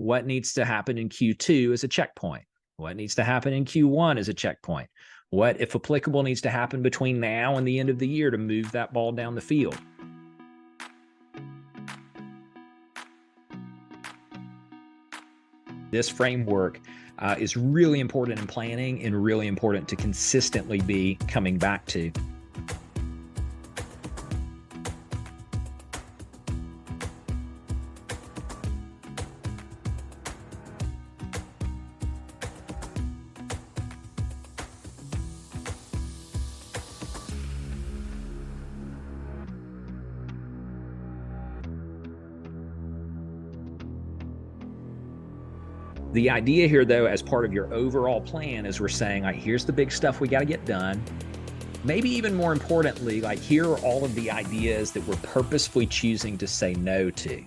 What needs to happen in Q2 is a checkpoint. What needs to happen in Q1 is a checkpoint. What, if applicable, needs to happen between now and the end of the year to move that ball down the field? This framework is really important in planning and really important to consistently be coming back to. The idea here, though, as part of your overall plan is we're saying, like, here's the big stuff we got to get done. Maybe even more importantly, like, here are all of the ideas that we're purposefully choosing to say no to.